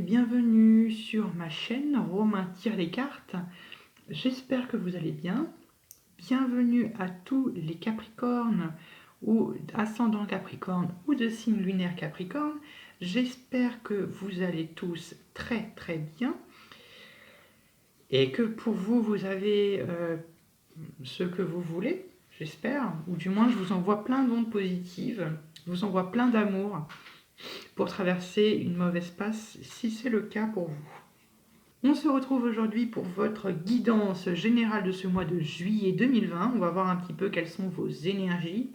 bienvenue sur ma chaîne Romain tire les cartes. J'espère que vous allez bien. Bienvenue à tous les Capricornes ou ascendant Capricorne ou de signe lunaire Capricorne. J'espère que vous allez tous très bien et que pour vous, vous avez ce que vous voulez, j'espère, ou du moins je vous envoie plein d'ondes positives, je vous envoie plein d'amour pour traverser une mauvaise passe si c'est le cas pour vous. On se retrouve aujourd'hui pour votre guidance générale de ce mois de juillet 2020. On va voir un petit peu quelles sont vos énergies.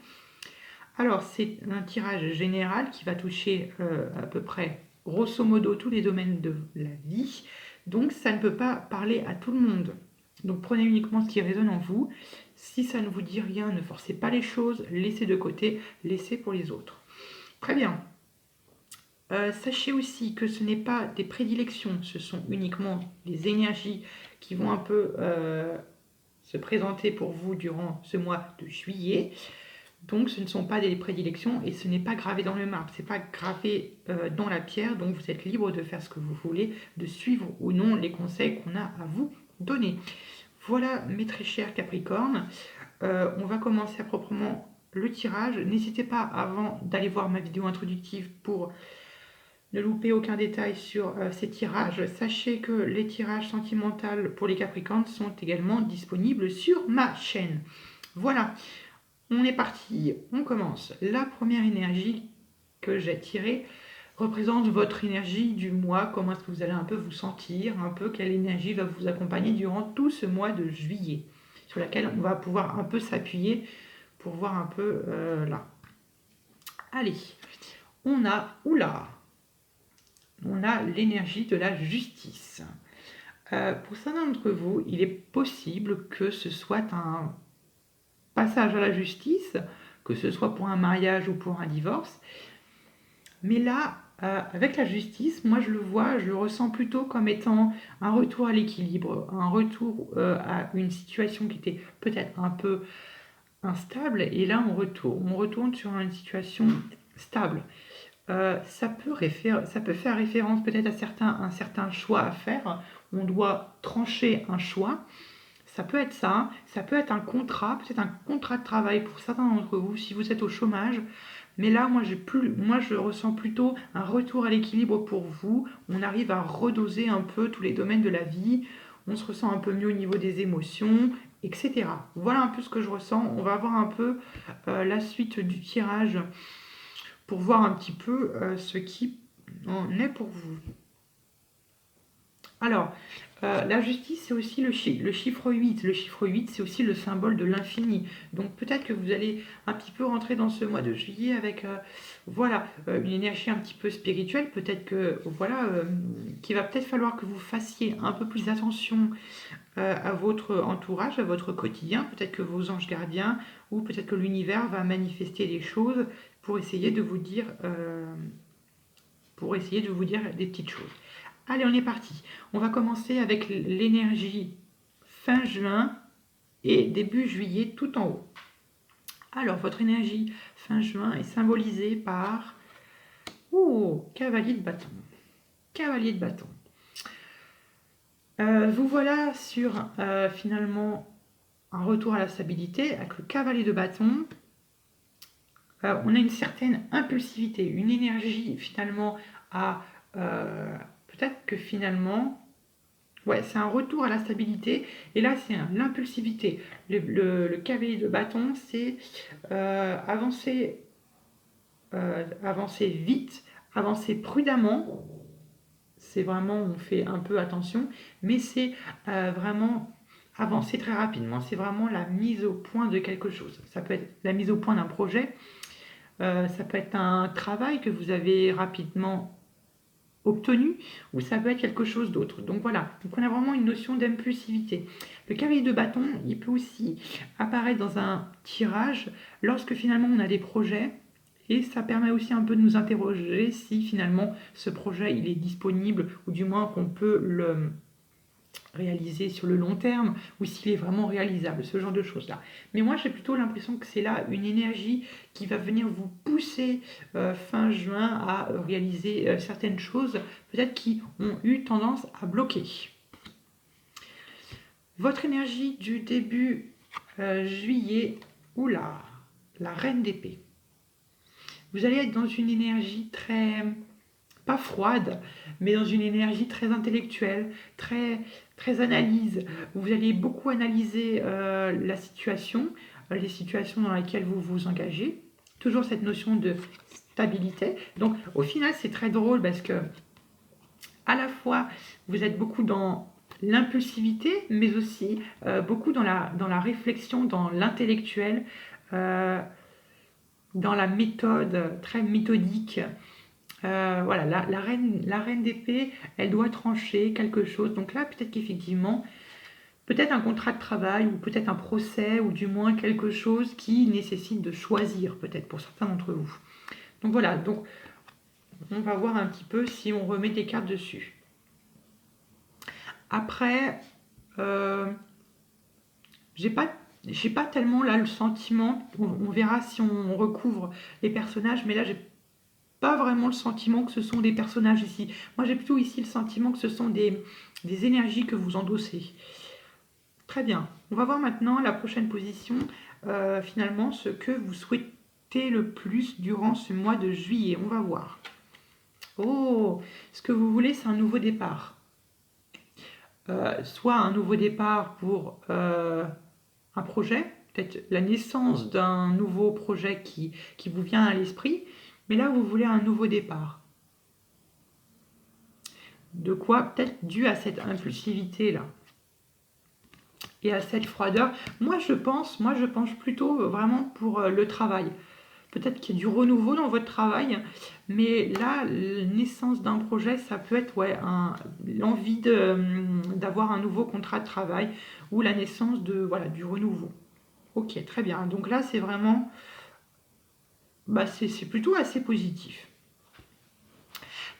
Alors, c'est un tirage général qui va toucher à peu près, grosso modo, tous les domaines de la vie. Donc, ça ne peut pas parler à tout le monde. Donc, prenez uniquement ce qui résonne en vous. Si ça ne vous dit rien, ne forcez pas les choses, laissez de côté, laissez pour les autres. Très bien. Sachez aussi que ce n'est pas des prédilections, ce sont uniquement les énergies qui vont un peu se présenter pour vous durant ce mois de juillet. Donc ce ne sont pas des prédilections et ce n'est pas gravé dans le marbre, ce n'est pas gravé dans la pierre, donc vous êtes libre de faire ce que vous voulez, de suivre ou non les conseils qu'on a à vous donner. Voilà mes très chers Capricornes, on va commencer à proprement le tirage. N'hésitez pas avant d'aller voir ma vidéo introductive pour ne loupez aucun détail sur ces tirages. Sachez que les tirages sentimentaux pour les Capricornes sont également disponibles sur ma chaîne. Voilà, on est parti, on commence. La première énergie que j'ai tirée représente votre énergie du mois. Comment est-ce que vous allez un peu vous sentir, un peu quelle énergie va vous accompagner durant tout ce mois de juillet, sur laquelle on va pouvoir un peu s'appuyer pour voir un peu là. Allez, on a, oula, on a l'énergie de la justice. Pour certains d'entre vous, il est possible que ce soit un passage à la justice, que ce soit pour un mariage ou pour un divorce. Mais là, avec la justice, moi je le vois, je le ressens plutôt comme étant un retour à l'équilibre, un retour à une situation qui était peut-être un peu instable, et là on retourne sur une situation stable. Ça peut faire référence peut-être à un certain choix à faire. On doit trancher un choix. Ça peut être ça peut être un contrat, peut-être un contrat de travail pour certains d'entre vous si vous êtes au chômage. Mais là, moi je ressens plutôt un retour à l'équilibre pour vous. On arrive à redoser un peu tous les domaines de la vie. On se ressent un peu mieux au niveau des émotions, etc. Voilà un peu ce que je ressens. On va voir un peu la suite du tirage pour voir un petit peu ce qui en est pour vous. Alors, la justice, c'est aussi le chiffre 8. Le chiffre 8, c'est aussi le symbole de l'infini. Donc peut-être que vous allez un petit peu rentrer dans ce mois de juillet avec une énergie un petit peu spirituelle. Peut-être que, qu'il va peut-être falloir que vous fassiez un peu plus attention à votre entourage, à votre quotidien. Peut-être que vos anges gardiens ou peut-être que l'univers va manifester des choses pour essayer de vous dire des petites choses. Allez, on est parti. On va commencer avec l'énergie fin juin et début juillet tout en haut. Alors, votre énergie fin juin est symbolisée par cavalier de bâton. Cavalier de bâton. Vous voilà sur finalement un retour à la stabilité avec le cavalier de bâton. On a une certaine impulsivité, une énergie finalement à... peut-être que finalement, c'est un retour à la stabilité. Et là, c'est l'impulsivité. Le cavalier de bâton, c'est avancer vite, avancer prudemment. C'est vraiment, on fait un peu attention, mais c'est vraiment avancer très rapidement. C'est vraiment la mise au point de quelque chose. Ça peut être la mise au point d'un projet. Ça peut être un travail que vous avez rapidement obtenu, ou ça peut être quelque chose d'autre. Donc voilà, donc on a vraiment une notion d'impulsivité. Le cavalier de bâton, il peut aussi apparaître dans un tirage lorsque finalement on a des projets, et ça permet aussi un peu de nous interroger si finalement ce projet il est disponible, ou du moins qu'on peut réalisé sur le long terme ou s'il est vraiment réalisable, ce genre de choses-là. Mais moi, j'ai plutôt l'impression que c'est là une énergie qui va venir vous pousser fin juin à réaliser certaines choses, peut-être qui ont eu tendance à bloquer. Votre énergie du début juillet, oula, la reine d'épée. Vous allez être dans une énergie très, pas froide, mais dans une énergie très intellectuelle, très analyse. Vous allez beaucoup analyser la situation, les situations dans lesquelles vous vous engagez. Toujours cette notion de stabilité. Donc au final, c'est très drôle parce que à la fois, vous êtes beaucoup dans l'impulsivité, mais aussi beaucoup dans la réflexion, dans l'intellectuel, dans la méthode, très méthodique. Voilà, la reine d'épée, elle doit trancher quelque chose. Donc là, peut-être qu'effectivement, peut-être un contrat de travail, ou peut-être un procès, ou du moins quelque chose qui nécessite de choisir, peut-être pour certains d'entre vous. Donc voilà, donc on va voir un petit peu si on remet des cartes dessus. Après, j'ai pas tellement là le sentiment, on verra si on recouvre les personnages, mais là j'ai pas vraiment le sentiment que ce sont des personnages ici. Moi j'ai plutôt ici le sentiment que ce sont des énergies que vous endossez. Très bien, on va voir maintenant la prochaine position, finalement ce que vous souhaitez le plus durant ce mois de juillet. On va voir. Oh, ce que vous voulez, c'est un nouveau départ. Soit un nouveau départ pour un projet, peut-être la naissance d'un nouveau projet qui vous vient à l'esprit, mais là vous voulez un nouveau départ. De quoi peut-être dû à cette impulsivité là et à cette froideur. Moi je pense plutôt vraiment pour le travail. Peut-être qu'il y a du renouveau dans votre travail, mais là, la naissance d'un projet, ça peut être l'envie d'avoir un nouveau contrat de travail ou la naissance du renouveau. Ok, très bien. Donc là, c'est vraiment, c'est plutôt assez positif.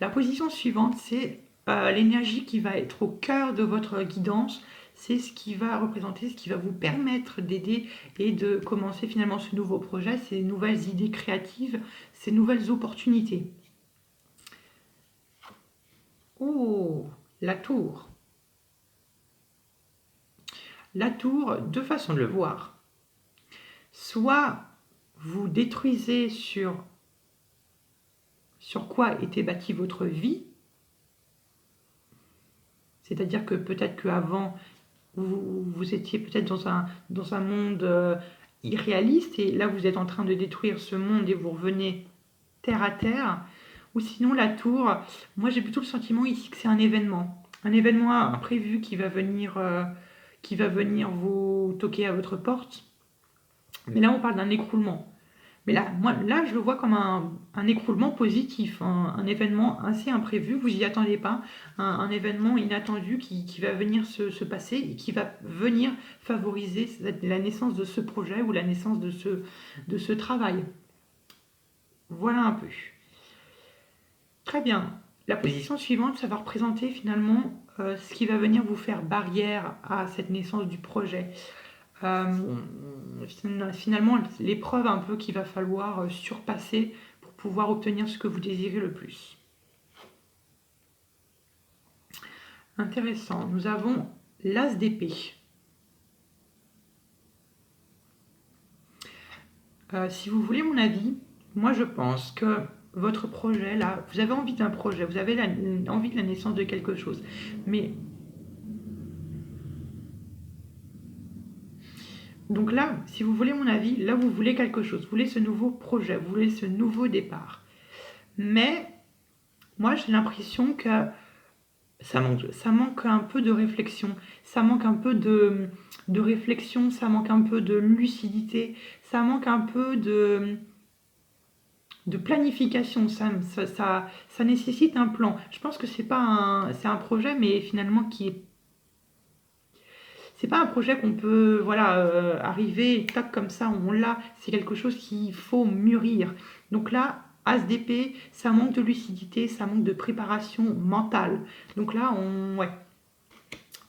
La position suivante, c'est l'énergie qui va être au cœur de votre guidance. C'est ce qui va représenter, ce qui va vous permettre d'aider et de commencer finalement ce nouveau projet, ces nouvelles idées créatives, ces nouvelles opportunités. Oh, la tour. La tour, deux façons de le voir. Soit vous détruisez sur quoi était bâtie votre vie, c'est-à-dire que peut-être qu'avant, vous étiez peut-être dans un monde irréaliste et là vous êtes en train de détruire ce monde et vous revenez terre à terre. Ou sinon la tour, moi j'ai plutôt le sentiment ici que c'est un événement imprévu qui va venir vous toquer à votre porte. Mais là on parle d'un écroulement. Mais là, je le vois comme un écroulement positif, un événement assez imprévu, vous n'y attendez pas, un événement inattendu qui va venir se passer et qui va venir favoriser la naissance de ce projet ou la naissance de ce travail. Voilà un peu. Très bien. La position suivante, ça va représenter finalement ce qui va venir vous faire barrière à cette naissance du projet. Finalement, l'épreuve un peu qu'il va falloir surpasser pour pouvoir obtenir ce que vous désirez le plus. Intéressant. Nous avons l'as d'épée. Si vous voulez mon avis, moi je pense que votre projet là, vous avez envie d'un projet, vous avez envie de la naissance de quelque chose, mais donc là, si vous voulez mon avis, là vous voulez quelque chose, vous voulez ce nouveau projet, vous voulez ce nouveau départ. Mais moi j'ai l'impression que ça manque un peu de réflexion, ça manque un peu de réflexion, ça manque un peu de lucidité, ça manque un peu de planification, ça nécessite un plan. Je pense que c'est un projet, mais finalement c'est pas un projet qu'on peut arriver, tac, comme ça, on l'a. C'est quelque chose qu'il faut mûrir. Donc là, As d'épée, ça manque de lucidité, ça manque de préparation mentale. Donc là, ouais.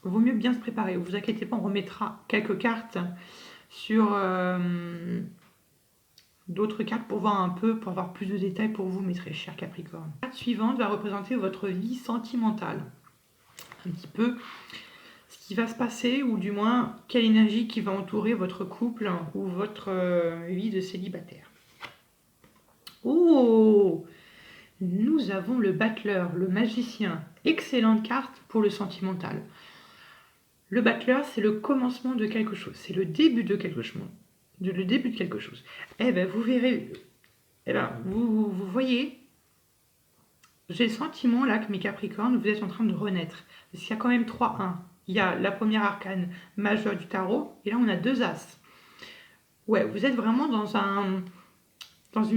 vaut mieux bien se préparer. Vous inquiétez pas, on remettra quelques cartes sur d'autres cartes pour voir un peu, pour avoir plus de détails pour vous, mes très chers Capricorne. La carte suivante va représenter votre vie sentimentale. Un petit peu ce qui va se passer, ou du moins quelle énergie qui va entourer votre couple ou votre vie de célibataire. Oh, nous avons le battleur, le magicien. Excellente carte pour le sentimental. Le battleur, c'est le commencement de quelque chose, c'est le début de quelque chose. Le début de quelque chose. Eh bien, vous verrez, eh ben, vous voyez, j'ai le sentiment là que mes Capricornes, vous êtes en train de renaître. Parce qu'il y a quand même 3-1. Il y a la première arcane majeure du tarot, et là on a 2 as. Ouais, vous êtes vraiment dans un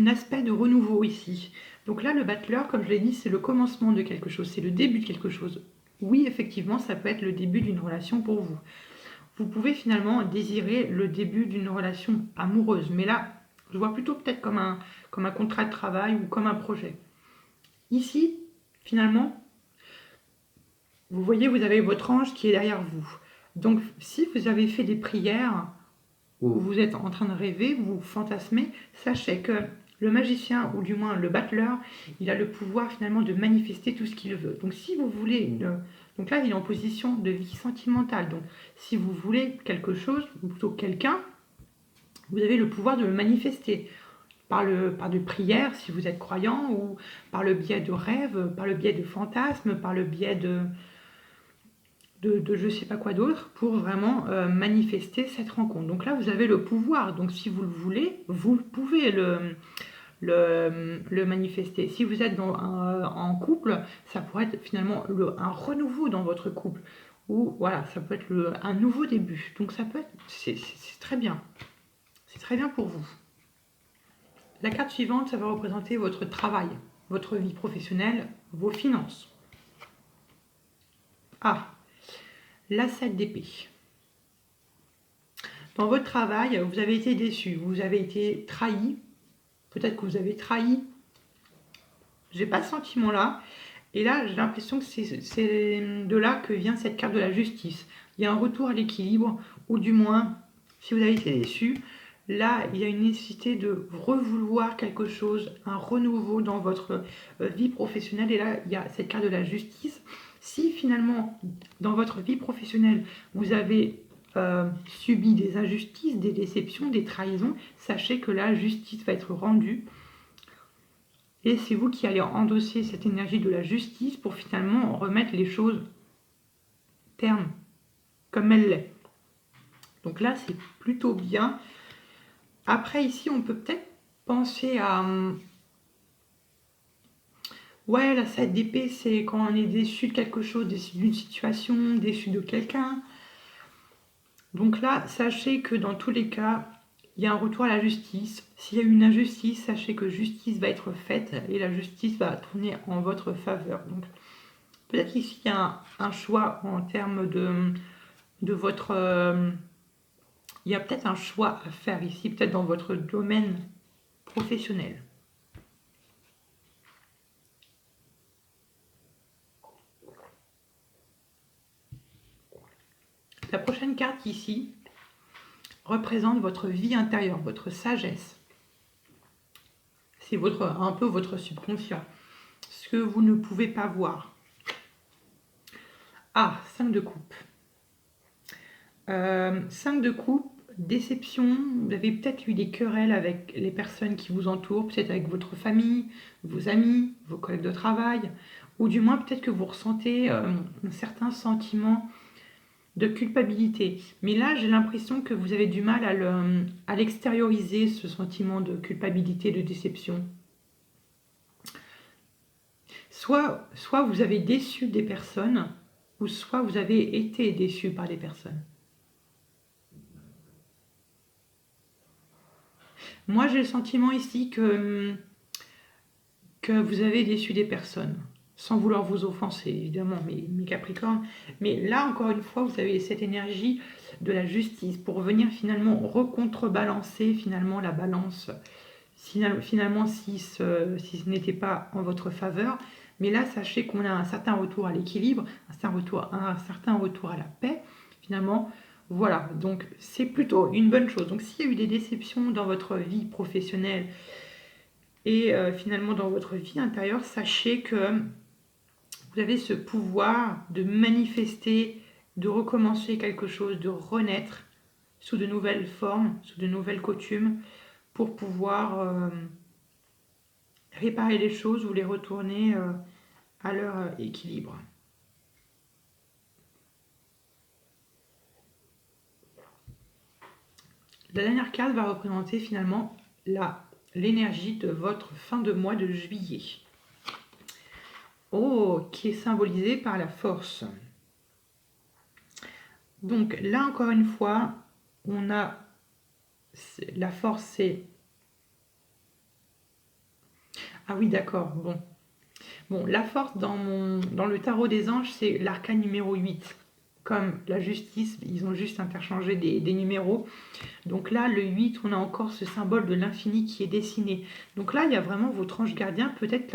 aspect de renouveau ici. Donc là, le battleur, comme je l'ai dit, c'est le commencement de quelque chose, c'est le début de quelque chose. Oui, effectivement, ça peut être le début d'une relation pour vous. Vous pouvez finalement désirer le début d'une relation amoureuse. Mais là, je vois plutôt peut-être comme un contrat de travail ou comme un projet. Ici, finalement, vous voyez, vous avez votre ange qui est derrière vous. Donc, si vous avez fait des prières ou vous êtes en train de rêver, vous fantasmez, sachez que le magicien, ou du moins le battleur, il a le pouvoir finalement de manifester tout ce qu'il veut. Donc si vous voulez, donc là il est en position de vie sentimentale, donc si vous voulez quelque chose, ou plutôt quelqu'un, vous avez le pouvoir de le manifester par de prières, si vous êtes croyant, ou par le biais de rêves, par le biais de fantasmes, par le biais de je ne sais pas quoi d'autre, pour vraiment manifester cette rencontre. Donc là, vous avez le pouvoir. Donc si vous le voulez, vous pouvez le manifester. Si vous êtes en couple, ça pourrait être finalement un renouveau dans votre couple. Ou voilà, ça peut être un nouveau début. Donc ça peut être, c'est très bien. C'est très bien pour vous. La carte suivante, ça va représenter votre travail, votre vie professionnelle, vos finances. Ah, la 7 d'épée. Dans votre travail, vous avez été déçu, vous avez été trahi. Peut-être que vous avez trahi. J'ai pas ce sentiment-là. Et là, j'ai l'impression que c'est de là que vient cette carte de la justice. Il y a un retour à l'équilibre, ou du moins, si vous avez été déçu, là, il y a une nécessité de revouloir quelque chose, un renouveau dans votre vie professionnelle. Et là, il y a cette carte de la justice. Si finalement, dans votre vie professionnelle, vous avez subi des injustices, des déceptions, des trahisons, sachez que la justice va être rendue. Et c'est vous qui allez endosser cette énergie de la justice pour finalement remettre les choses terme, comme elles l'est. Donc là, c'est plutôt bien. Après, ici, on peut peut-être penser à... Ouais, la 7 d'épée, c'est quand on est déçu de quelque chose, déçu d'une situation, déçu de quelqu'un. Donc là, sachez que dans tous les cas, il y a un retour à la justice. S'il y a une injustice, sachez que justice va être faite et la justice va tourner en votre faveur. Donc peut-être qu'ici, il y a un choix en termes de votre... il y a peut-être un choix à faire ici, peut-être dans votre domaine professionnel. La prochaine carte ici représente votre vie intérieure, votre sagesse. C'est un peu votre subconscient, ce que vous ne pouvez pas voir. Ah, 5 de coupe. 5 de coupe, déception. Vous avez peut-être eu des querelles avec les personnes qui vous entourent, peut-être avec votre famille, vos amis, vos collègues de travail, ou du moins peut-être que vous ressentez un certain sentiment de culpabilité. Mais là, j'ai l'impression que vous avez du mal à l'extérioriser, ce sentiment de culpabilité, de déception. Soit vous avez déçu des personnes, ou soit vous avez été déçu par des personnes. Moi, j'ai le sentiment ici que vous avez déçu des personnes, sans vouloir vous offenser, évidemment, mes Capricornes. Mais là, encore une fois, vous avez cette énergie de la justice pour venir finalement recontrebalancer finalement la balance. finalement si ce n'était pas en votre faveur. Mais là, sachez qu'on a un certain retour à l'équilibre, un certain retour à la paix, finalement. Voilà, donc c'est plutôt une bonne chose. Donc s'il y a eu des déceptions dans votre vie professionnelle et finalement dans votre vie intérieure, sachez que vous avez ce pouvoir de manifester, de recommencer quelque chose, de renaître sous de nouvelles formes, sous de nouvelles coutumes, pour pouvoir réparer les choses ou les retourner à leur équilibre. La dernière carte va représenter finalement l'énergie de votre fin de mois de juillet. Oh, qui est symbolisée par la force. Donc là, encore une fois, on a la force, c'est... Ah oui, d'accord, bon. Bon, la force dans le tarot des anges, c'est l'arcane numéro 8. Comme la justice, ils ont juste interchangé des numéros. Donc là, le 8, on a encore ce symbole de l'infini qui est dessiné. Donc là, il y a vraiment votre ange gardien. Peut-être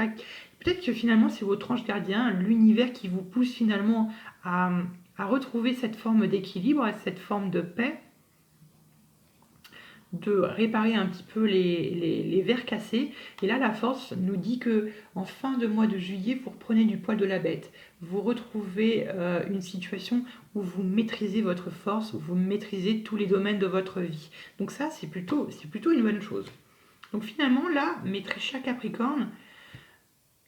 que finalement, c'est votre ange gardien, l'univers qui vous pousse finalement à retrouver cette forme d'équilibre, cette forme de paix, de réparer un petit peu les verres cassés. Et là, la force nous dit que en fin de mois de juillet, vous reprenez du poil de la bête. Vous retrouvez une situation où vous maîtrisez votre force, où vous maîtrisez tous les domaines de votre vie. Donc ça, c'est plutôt une bonne chose. Donc finalement, là, mes très chers Capricornes,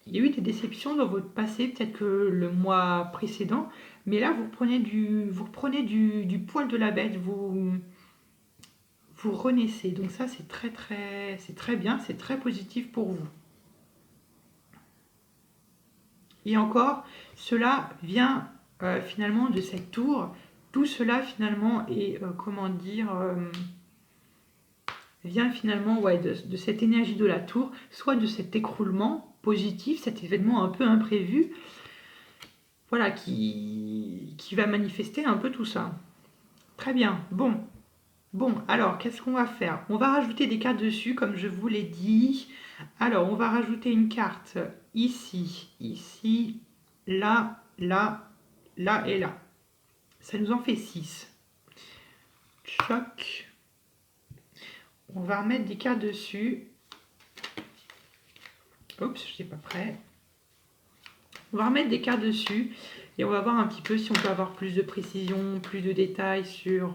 il y a eu des déceptions dans votre passé, peut-être que le mois précédent, mais là, vous reprenez du poil de la bête, vous renaissez. Donc ça, c'est très bien, c'est très positif pour vous. Et encore, cela vient finalement de cette tour. Tout cela finalement est, vient finalement de cette énergie de la tour, soit de cet écroulement positif, cet événement un peu imprévu, voilà, qui va manifester un peu tout ça. Très bien, bon. Bon, alors, qu'est-ce qu'on va faire? On va rajouter des cartes dessus, comme je vous l'ai dit. Alors, on va rajouter une carte ici, là, là, là et là. Ça nous en fait 6. Choc. On va remettre des cartes dessus. Oups, je n'étais pas prêt. On va remettre des cartes dessus et on va voir un petit peu si on peut avoir plus de précision, plus de détails sur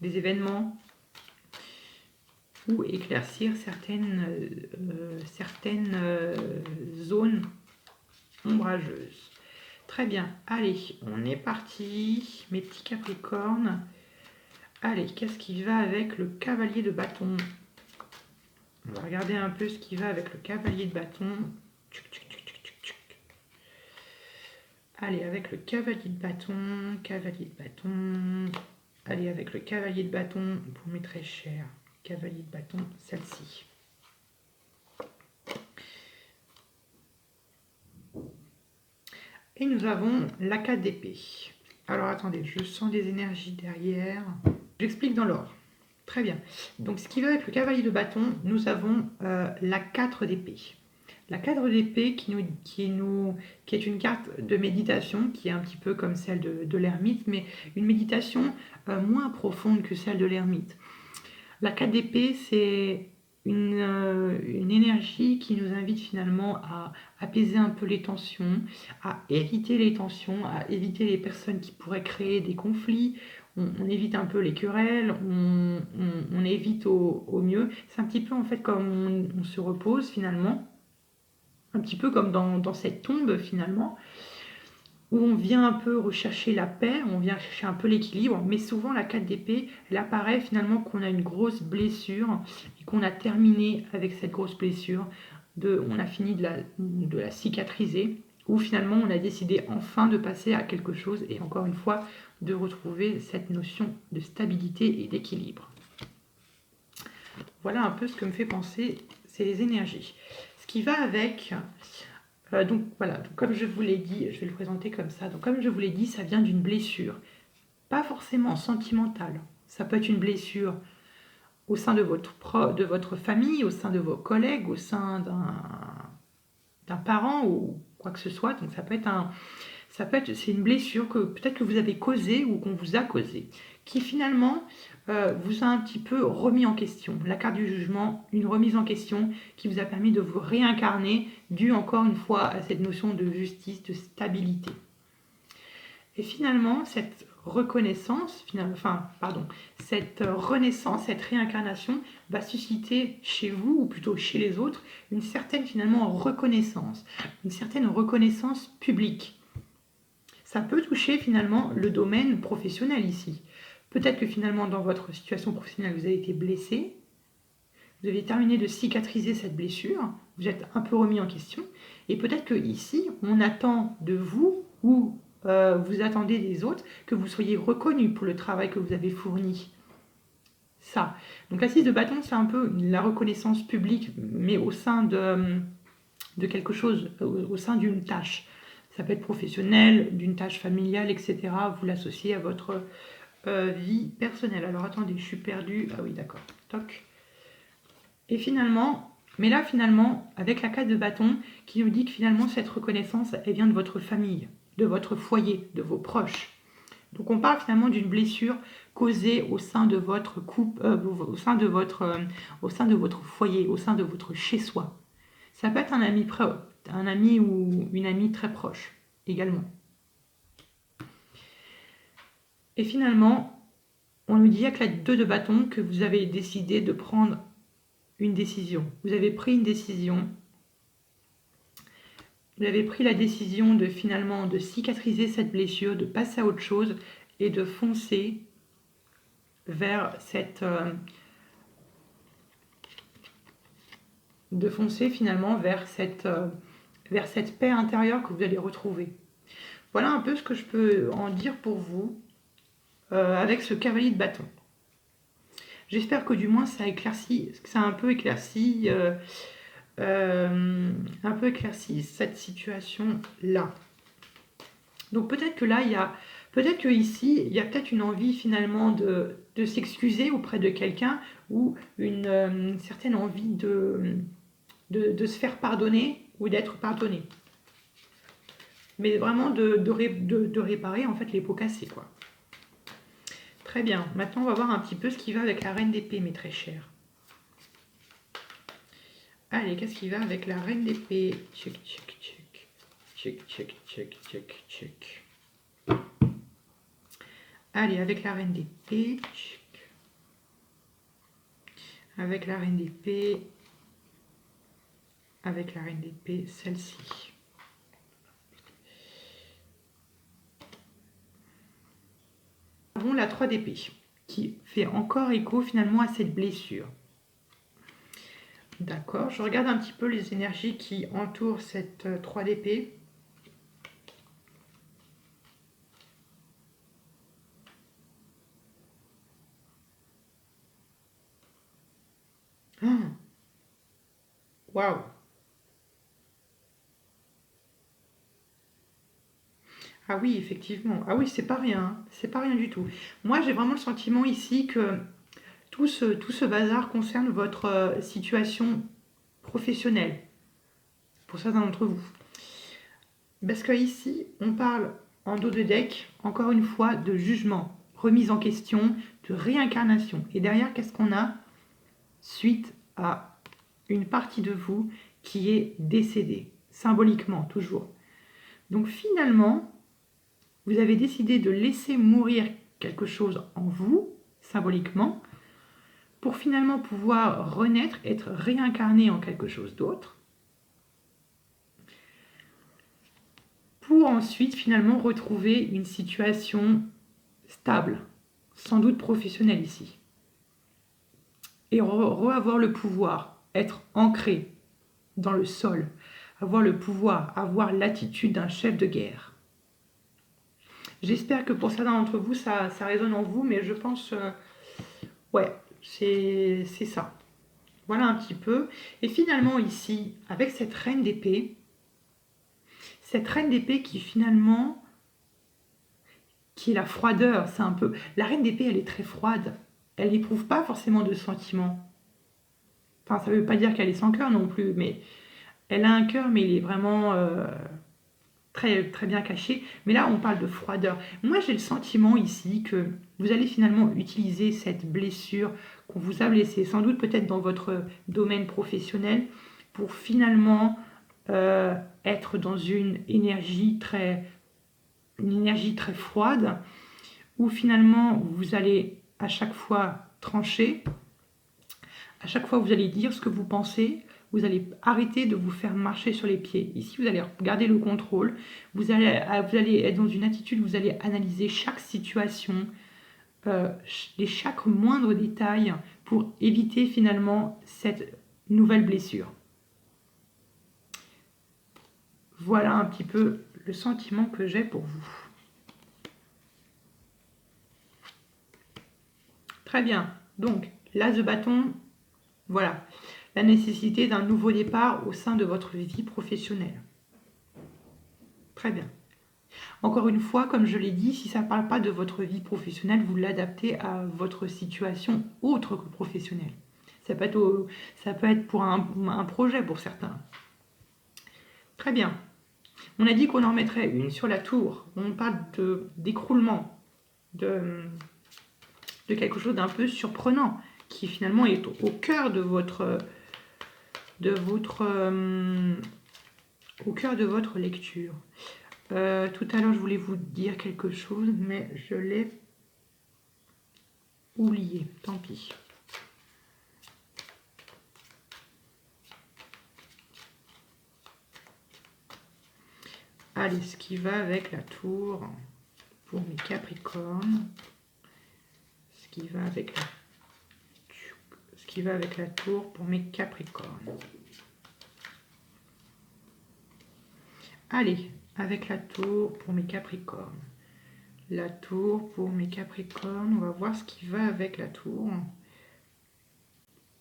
des événements ou éclaircir certaines zones ombrageuses. Très bien, allez, on est parti, mes petits Capricornes. Allez, qu'est-ce qui va avec le cavalier de bâton? On va regarder un peu ce qui va avec le cavalier de bâton. Allez, avec le cavalier de bâton, Allez, avec le cavalier de bâton, pour mes très chers, cavalier de bâton, celle-ci. Et nous avons la 4 d'épée. Alors attendez, je sens des énergies derrière. J'explique dans l'ordre. Très bien. Donc ce qui va avec le cavalier de bâton, nous avons la 4 d'épée. La 4 d'épée qui est une carte de méditation, qui est un petit peu comme celle de l'ermite, mais une méditation moins profonde que celle de l'ermite. La 4 d'épée, c'est une énergie qui nous invite finalement à apaiser un peu les tensions, à éviter les tensions, à éviter les personnes qui pourraient créer des conflits. On évite un peu les querelles, on évite au mieux. C'est un petit peu en fait comme on se repose finalement, un petit peu comme dans cette tombe finalement, où on vient un peu rechercher la paix, on vient chercher un peu l'équilibre, mais souvent la 4 d'épée, elle apparaît finalement qu'on a une grosse blessure et qu'on a terminé avec cette grosse blessure, on a fini de la cicatriser, ou finalement on a décidé enfin de passer à quelque chose et encore une fois de retrouver cette notion de stabilité et d'équilibre. Voilà un peu ce que me fait penser, c'est les énergies. Ce qui va avec... donc voilà, donc, comme je vous l'ai dit, je vais le présenter comme ça. Donc comme je vous l'ai dit, ça vient d'une blessure. Pas forcément sentimentale. Ça peut être une blessure au sein de votre famille, au sein de vos collègues, au sein d'un parent ou quoi que ce soit. Donc c'est une blessure que peut-être que vous avez causée ou qu'on vous a causée, qui finalement vous a un petit peu remis en question. La carte du jugement, une remise en question qui vous a permis de vous réincarner, dû encore une fois à cette notion de justice, de stabilité. Et finalement, cette reconnaissance, cette renaissance, cette réincarnation va susciter chez vous, ou plutôt chez les autres, une certaine finalement reconnaissance, une certaine reconnaissance publique. Ça peut toucher finalement le domaine professionnel ici. Peut-être que finalement dans votre situation professionnelle, vous avez été blessé, vous avez terminé de cicatriser cette blessure, vous êtes un peu remis en question, et peut-être que ici, on attend de vous, ou vous attendez des autres, que vous soyez reconnu pour le travail que vous avez fourni. Ça. Donc la 6 de bâton, c'est un peu la reconnaissance publique, mais au sein de quelque chose, au sein d'une tâche. Ça peut être professionnel, d'une tâche familiale, etc. Vous l'associez à votre vie personnelle. Alors attendez, je suis perdue. Ah oui, d'accord. Toc. Et finalement, mais là finalement, avec la carte de bâton, qui nous dit que finalement cette reconnaissance, elle vient de votre famille, de votre foyer, de vos proches. Donc on parle finalement d'une blessure causée au sein de votre couple, au sein de votre foyer, au sein de votre chez-soi. Ça peut être un ami ou une amie très proche également. Et finalement, on nous dit avec la 2 de bâton que vous avez décidé de prendre une décision. Vous avez pris une décision. Vous avez pris la décision de finalement de cicatriser cette blessure, de passer à autre chose et de foncer vers finalement vers cette paix intérieure que vous allez retrouver. Voilà un peu ce que je peux en dire pour vous avec ce cavalier de bâton. J'espère que du moins ça a un peu éclairci cette situation-là. Donc peut-être que là, peut-être que ici, il y a peut-être une envie finalement de s'excuser auprès de quelqu'un ou une certaine envie de se faire pardonner ou d'être pardonné. Mais vraiment de réparer en fait les pots cassés, quoi. Très bien. Maintenant, on va voir un petit peu ce qui va avec la reine d'épée, mes très chers. Allez, qu'est-ce qui va avec la reine d'épée? Check, check, check. Check, check, check, check, check. Allez, avec la reine d'épée. Check. Avec la reine d'épée. Avec la reine d'épée, celle-ci. Nous avons la 3 d'épée, qui fait encore écho finalement à cette blessure. D'accord, je regarde un petit peu les énergies qui entourent cette 3 d'épée. Waouh! Ah oui, effectivement. Ah oui, c'est pas rien, hein. C'est pas rien du tout. Moi, j'ai vraiment le sentiment ici que tout ce bazar concerne votre situation professionnelle, pour certains d'entre vous. Parce que ici, on parle en dos de deck, encore une fois, de jugement, remise en question, de réincarnation. Et derrière, qu'est-ce qu'on a? Suite à une partie de vous qui est décédée, symboliquement, toujours. Donc finalement, vous avez décidé de laisser mourir quelque chose en vous, symboliquement, pour finalement pouvoir renaître, être réincarné en quelque chose d'autre, pour ensuite finalement retrouver une situation stable, sans doute professionnelle ici. Et avoir le pouvoir, être ancré dans le sol, avoir le pouvoir, avoir l'attitude d'un chef de guerre. J'espère que pour certains d'entre vous, ça résonne en vous, mais je pense, ouais, c'est ça. Voilà un petit peu. Et finalement ici, avec cette reine d'épée qui finalement, qui est la froideur, c'est un peu... La reine d'épée, elle est très froide. elle n'éprouve pas forcément de sentiments. Enfin, ça ne veut pas dire qu'elle est sans cœur non plus, mais elle a un cœur, mais il est vraiment très, très bien caché. Mais là, on parle de froideur. Moi, j'ai le sentiment ici que vous allez finalement utiliser cette blessure qu'on vous a blessée, sans doute peut-être dans votre domaine professionnel, pour finalement euh, être dans une énergie très froide, où finalement vous allez à chaque fois trancher, à chaque fois vous allez dire ce que vous pensez, vous allez arrêter de vous faire marcher sur les pieds. Ici, vous allez garder le contrôle, vous allez être dans une attitude, vous allez analyser chaque situation, chaque moindre détail pour éviter finalement cette nouvelle blessure. Voilà un petit peu le sentiment que j'ai pour vous. Très bien. Donc, l'as de bâton, voilà. La nécessité d'un nouveau départ au sein de votre vie professionnelle. Très bien. Encore une fois, comme je l'ai dit, si ça ne parle pas de votre vie professionnelle, vous l'adaptez à votre situation autre que professionnelle. Ça peut être pour un projet pour certains. Très bien. On a dit qu'on en mettrait une sur la tour. On parle d'écroulement, de quelque chose d'un peu surprenant, qui finalement est au cœur au cœur de votre lecture. Tout à l'heure, je voulais vous dire quelque chose, mais je l'ai oublié. Tant pis. Allez, ce qui va avec la tour pour mes Capricornes. Ce qui va avec la tour pour mes Capricornes. Allez, avec la tour pour mes Capricornes. La tour pour mes Capricornes. On va voir ce qui va avec la tour.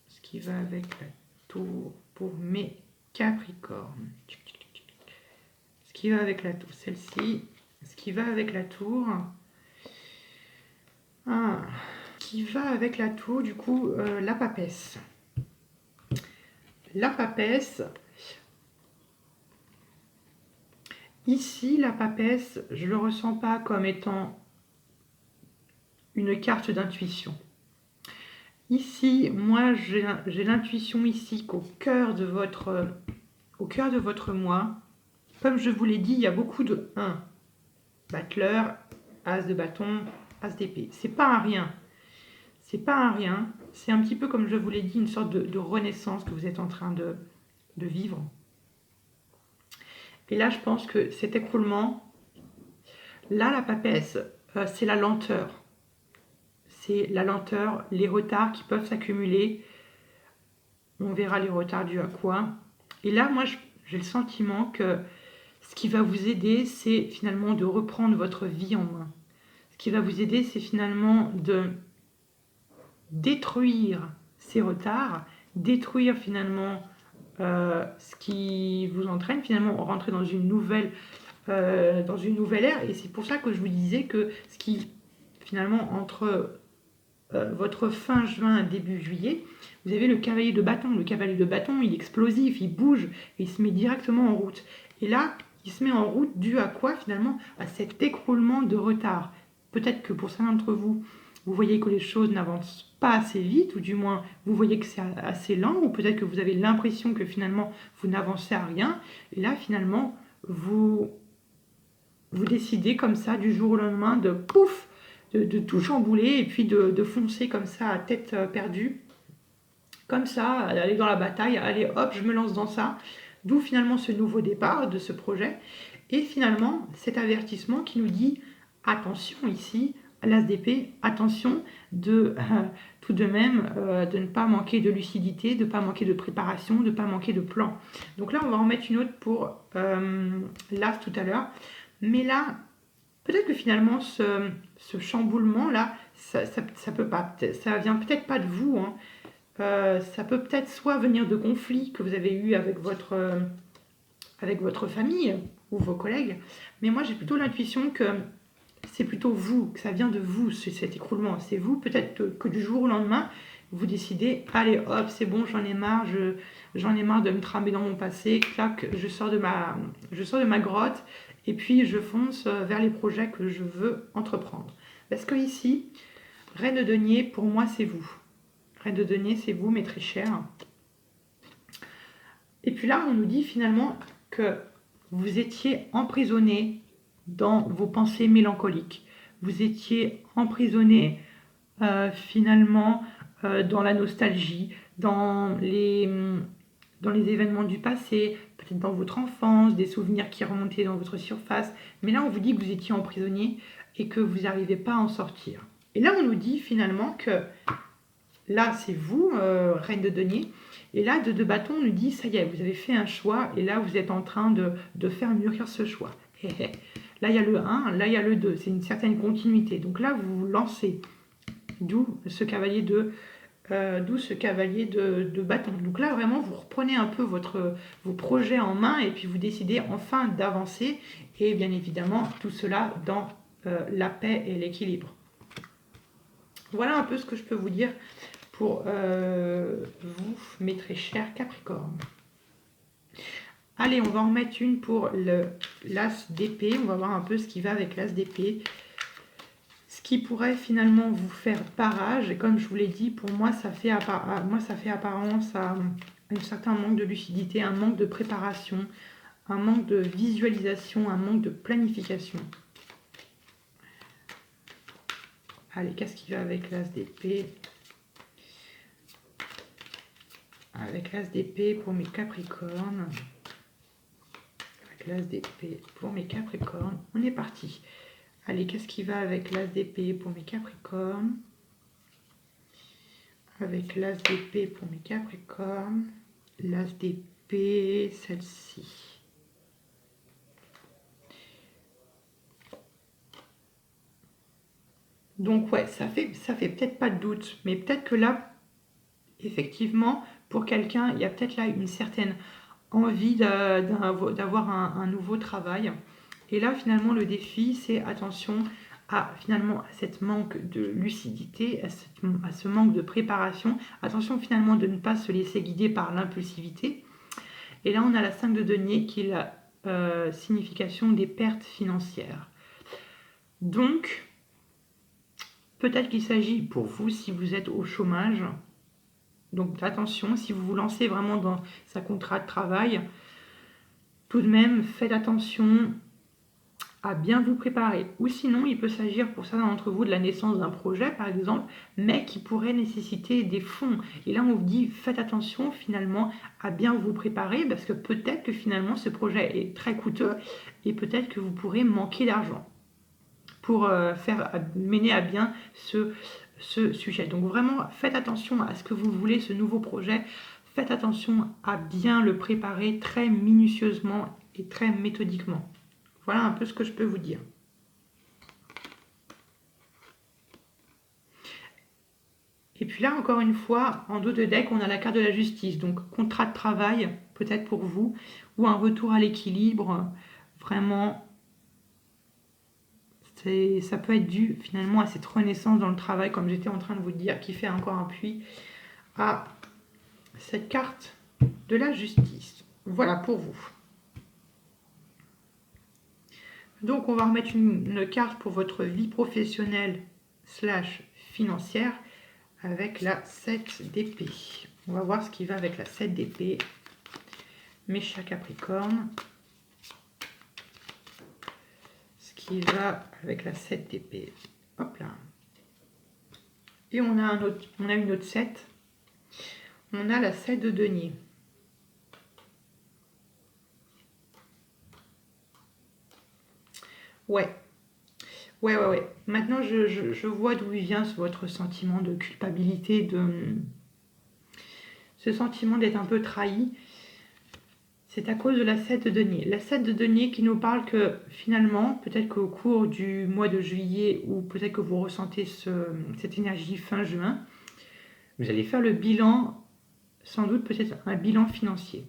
Ce qui va avec la tour pour mes Capricornes. Ce qui va avec la tour, celle-ci. Ce qui va avec la tour. Qui va avec la tour, du coup, la papesse. La papesse. Ici, la papesse, je ne le ressens pas comme étant une carte d'intuition. Ici, moi, j'ai l'intuition ici qu'au cœur de votre moi, comme je vous l'ai dit, il y a beaucoup de 1. Battleur, as de bâton, as d'épée. C'est pas un rien. C'est pas un rien. C'est un petit peu, comme je vous l'ai dit, une sorte de renaissance que vous êtes en train de vivre. Et là, je pense que cet écroulement, là, la papesse, c'est la lenteur. C'est la lenteur, les retards qui peuvent s'accumuler. On verra les retards dus à quoi. Et là, moi, j'ai le sentiment que ce qui va vous aider, c'est finalement de reprendre votre vie en main. Ce qui va vous aider, c'est finalement de détruire ces retards, détruire finalement ce qui vous entraîne, finalement rentrer dans une nouvelle ère. Et c'est pour ça que je vous disais que ce qui, finalement, entre votre fin juin et début juillet, vous avez le cavalier de bâton. Le cavalier de bâton, il est explosif, il bouge, et il se met directement en route. Et là, il se met en route dû à quoi, finalement? À cet écroulement de retard. Peut-être que pour certains d'entre vous, vous voyez que les choses n'avancent pas assez vite, ou du moins vous voyez que c'est assez lent, ou peut-être que vous avez l'impression que finalement vous n'avancez à rien. Et là, finalement, vous décidez comme ça, du jour au lendemain, de pouf, de tout chambouler et puis de foncer comme ça à tête perdue. Comme ça, aller dans la bataille, allez hop, je me lance dans ça. D'où finalement ce nouveau départ de ce projet. Et finalement, cet avertissement qui nous dit, attention ici, l'as d'épée, attention tout de même de ne pas manquer de lucidité, de ne pas manquer de préparation, de ne pas manquer de plan. Donc là, on va en mettre une autre pour l'as tout à l'heure. Mais là, peut-être que finalement, ce chamboulement-là, ça vient peut-être pas de vous. Hein. Ça peut peut-être soit venir de conflits que vous avez eus avec votre famille ou vos collègues. Mais moi, j'ai plutôt l'intuition que c'est plutôt vous, que ça vient de vous, cet écroulement. C'est vous, peut-être que du jour au lendemain, vous décidez, allez hop, c'est bon, j'en ai marre, j'en ai marre de me tramer dans mon passé, clac, je sors de ma grotte, et puis je fonce vers les projets que je veux entreprendre. Parce que ici, Reine de denier, pour moi, c'est vous. Reine de denier, c'est vous, mes très chers. Et puis là, on nous dit finalement que vous étiez emprisonné dans vos pensées mélancoliques. Vous étiez emprisonné finalement dans la nostalgie, dans les événements du passé, peut-être dans votre enfance, des souvenirs qui remontaient dans votre surface. Mais là, on vous dit que vous étiez emprisonné et que vous n'arrivez pas à en sortir. Et là, on nous dit finalement que là, c'est vous, Reine de denier. Et là, de bâton, on nous dit, ça y est, vous avez fait un choix, et là, vous êtes en train de faire mûrir ce choix. Là, il y a le 1, là, il y a le 2. C'est une certaine continuité. Donc là, vous vous lancez. D'où ce cavalier de bâton. Donc là, vraiment, vous reprenez un peu vos projets en main, et puis vous décidez enfin d'avancer. Et bien évidemment, tout cela dans la paix et l'équilibre. Voilà un peu ce que je peux vous dire pour vous, mes très chers Capricornes. Allez, on va en mettre une pour l'as d'épée. On va voir un peu ce qui va avec l'as d'épée. Ce qui pourrait finalement vous faire barrage. Et comme je vous l'ai dit, pour moi, ça fait apparence à un certain manque de lucidité, un manque de préparation, un manque de visualisation, un manque de planification. Allez, qu'est-ce qui va avec l'as d'épée? Avec l'as d'épée pour mes Capricornes. Avec l'as d'épée pour mes Capricornes. On est parti. Allez, qu'est-ce qui va avec l'as d'épée pour mes Capricornes? Avec l'as d'épée pour mes Capricornes. L'as d'épée, celle-ci. Donc ouais, ça fait peut-être pas de doute, mais peut-être que là, effectivement, pour quelqu'un, il y a peut-être là une certaine envie d'avoir un nouveau travail. Et là, finalement, le défi, c'est attention à cette manque de lucidité, à ce manque de préparation. Attention finalement de ne pas se laisser guider par l'impulsivité. Et là, on a la 5 de denier qui est la signification des pertes financières. Donc, peut-être qu'il s'agit pour vous, si vous êtes au chômage, donc attention, si vous vous lancez vraiment dans un contrat de travail, tout de même, faites attention à bien vous préparer. Ou sinon, il peut s'agir pour certains d'entre vous de la naissance d'un projet, par exemple, mais qui pourrait nécessiter des fonds. Et là, on vous dit, faites attention finalement à bien vous préparer, parce que peut-être que finalement, ce projet est très coûteux, et peut-être que vous pourrez manquer d'argent pour mener à bien ce sujet. Donc vraiment, faites attention à ce que vous voulez, ce nouveau projet. Faites attention à bien le préparer très minutieusement et très méthodiquement. Voilà un peu ce que je peux vous dire. Et puis là, encore une fois, en dos de deck, on a la carte de la justice. Donc, contrat de travail, peut-être pour vous, ou un retour à l'équilibre. Vraiment, ça peut être dû finalement à cette renaissance dans le travail, comme j'étais en train de vous dire, qui fait encore appui à cette carte de la justice. Voilà pour vous. Donc, on va remettre une carte pour votre vie professionnelle / financière avec la 7 d'épée. On va voir ce qui va avec la 7 d'épée. Mes chers Capricornes. Ce qui va avec la 7 d'épée. Hop là. Et on a une autre 7. On a la 7 de denier. Ouais. Maintenant, je vois d'où vient votre sentiment de culpabilité, ce sentiment d'être un peu trahi. C'est à cause de la 7 de denier. La 7 de denier qui nous parle que finalement, peut-être qu'au cours du mois de juillet, ou peut-être que vous ressentez cette énergie fin juin, vous allez faire le bilan, sans doute peut-être un bilan financier.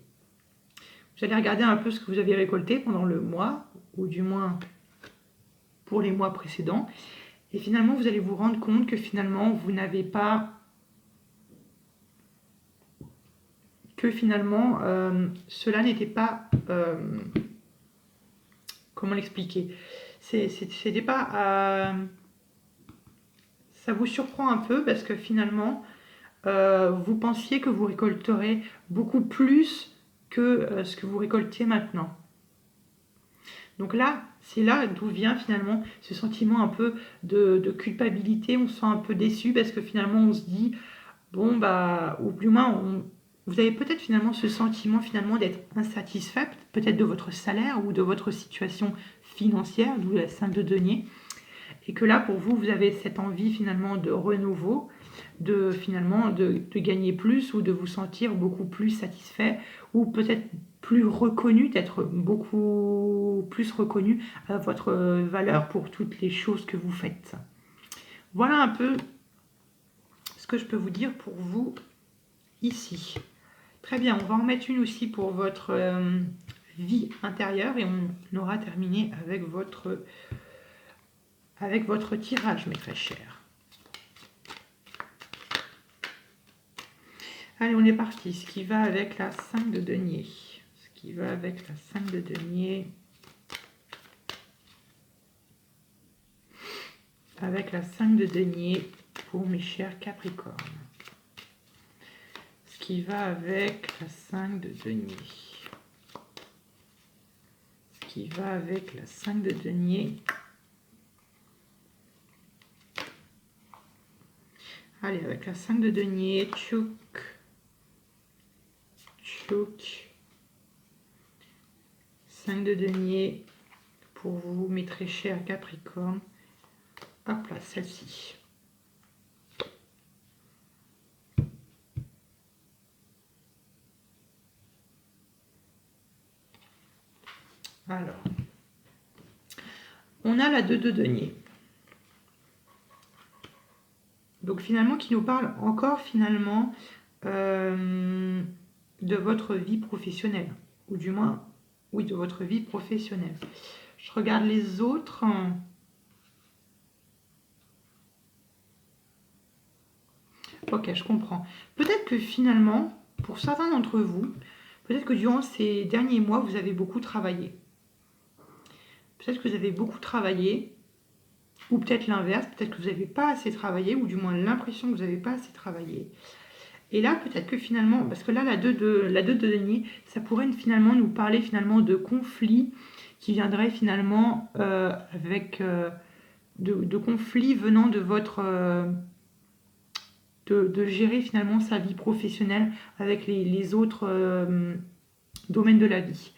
Vous allez regarder un peu ce que vous avez récolté pendant le mois, ou du moins pour les mois précédents. Et finalement, vous allez vous rendre compte que finalement, vous n'avez pas... que finalement, cela n'était pas... comment l'expliquer? C'était pas... ça vous surprend un peu parce que finalement, vous pensiez que vous récolterez beaucoup plus que ce que vous récoltez maintenant. Donc là, c'est là d'où vient finalement ce sentiment un peu de culpabilité. On se sent un peu déçu parce que finalement on se dit, bon bah, ou du moins vous avez peut-être finalement ce sentiment finalement d'être insatisfait, peut-être de votre salaire ou de votre situation financière, d'où la 5 de denier. Et que là, pour vous, vous avez cette envie finalement de renouveau, de finalement de gagner plus ou de vous sentir beaucoup plus satisfait ou peut-être plus reconnu, d'être beaucoup plus reconnu à votre valeur pour toutes les choses que vous faites. Voilà un peu ce que je peux vous dire pour vous ici. Très bien, on va en mettre une aussi pour votre vie intérieure et on aura terminé avec votre tirage, mes très chers. Allez, on est parti. Ce qui va avec la 5 de denier. Ce qui va avec la 5 de denier. Avec la 5 de denier pour mes chers Capricornes. Ce qui va avec la 5 de denier. Ce qui va avec la 5 de denier. Allez, avec la 5 de denier, tchouk. Tchouk. 5 de denier pour vous, mes très chers Capricornes. Hop là, celle-ci. Alors, on a la 2 de denier. Donc finalement, qui nous parle encore finalement de votre vie professionnelle. Ou du moins, oui, de votre vie professionnelle. Je regarde les autres. Ok, je comprends. Peut-être que finalement, pour certains d'entre vous, peut-être que durant ces derniers mois, vous avez beaucoup travaillé. Peut-être que vous avez beaucoup travaillé, ou peut-être l'inverse, peut-être que vous n'avez pas assez travaillé, ou du moins l'impression que vous n'avez pas assez travaillé. Et là, peut-être que finalement, parce que là, la 2 de denier, ça pourrait finalement nous parler finalement de conflits qui viendraient finalement avec de conflits venant de votre... de gérer finalement sa vie professionnelle avec les autres domaines de la vie.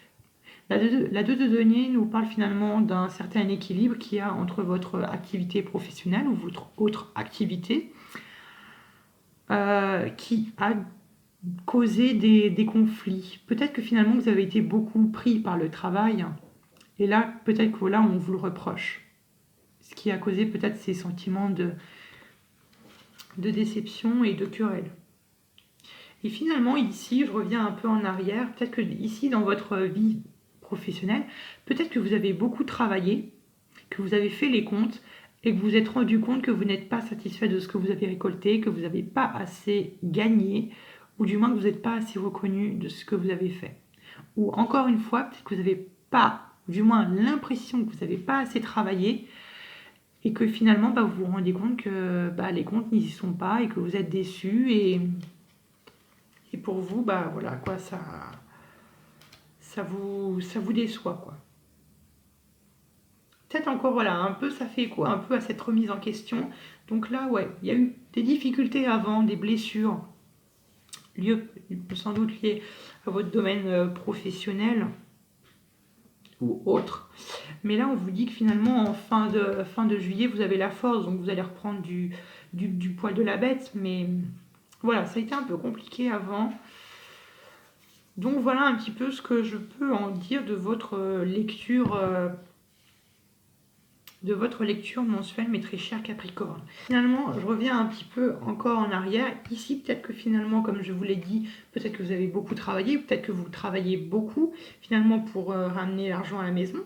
La 2 de denier nous parle finalement d'un certain équilibre qu'il y a entre votre activité professionnelle ou votre autre activité qui a causé des conflits. Peut-être que finalement vous avez été beaucoup pris par le travail et là peut-être que là on vous le reproche. Ce qui a causé peut-être ces sentiments de déception et de querelle. Et finalement ici, je reviens un peu en arrière, peut-être que ici dans votre vie professionnelle, peut-être que vous avez beaucoup travaillé, que vous avez fait les comptes et que vous vous êtes rendu compte que vous n'êtes pas satisfait de ce que vous avez récolté, que vous n'avez pas assez gagné, ou du moins que vous n'êtes pas assez reconnu de ce que vous avez fait. Ou encore une fois, peut-être que vous n'avez pas, du moins l'impression que vous n'avez pas assez travaillé, et que finalement vous vous rendez compte que les comptes n'y sont pas et que vous êtes déçu et pour vous voilà quoi, ça vous déçoit quoi. Peut-être encore voilà un peu, ça fait écho un peu à cette remise en question. Donc là ouais, il y a eu des difficultés avant, des blessures sans doute liées à votre domaine professionnel ou autre. Mais là, on vous dit que finalement, en fin de juillet, vous avez la force, donc vous allez reprendre du poil de la bête. Mais voilà, ça a été un peu compliqué avant. Donc voilà un petit peu ce que je peux en dire de votre lecture mensuelle, mes très chers Capricornes. Finalement, je reviens un petit peu encore en arrière. Ici, peut-être que finalement, comme je vous l'ai dit, peut-être que vous avez beaucoup travaillé, peut-être que vous travaillez beaucoup, finalement, pour ramener l'argent à la maison.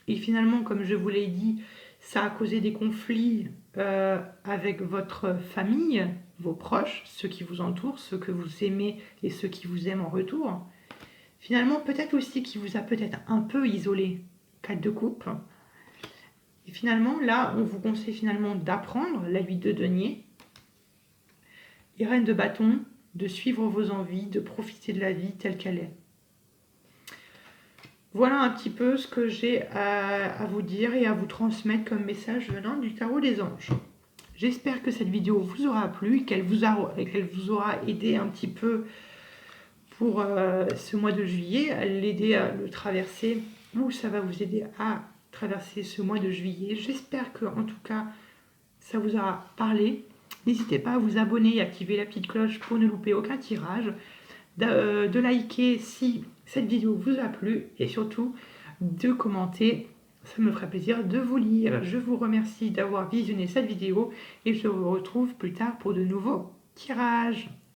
Et finalement, comme je vous l'ai dit, ça a causé des conflits avec votre famille, vos proches, ceux qui vous entourent, ceux que vous aimez et ceux qui vous aiment en retour. Finalement, peut-être aussi qu'il vous a peut-être un peu isolé, 4 de coupe. Et finalement, là, on vous conseille finalement d'apprendre la 8 de denier et reine de bâton, de suivre vos envies, de profiter de la vie telle qu'elle est. Voilà un petit peu ce que j'ai à vous dire et à vous transmettre comme message venant du tarot des anges. J'espère que cette vidéo vous aura plu et qu'elle vous aura aidé un petit peu pour ce mois de juillet, à l'aider à le traverser, ou ça va vous aider à traverser ce mois de juillet. J'espère que en tout cas ça vous aura parlé. N'hésitez pas à vous abonner et activer la petite cloche pour ne louper aucun tirage, de liker si cette vidéo vous a plu et surtout de commenter. Ça me ferait plaisir de vous lire. Je vous remercie d'avoir visionné cette vidéo et je vous retrouve plus tard pour de nouveaux tirages.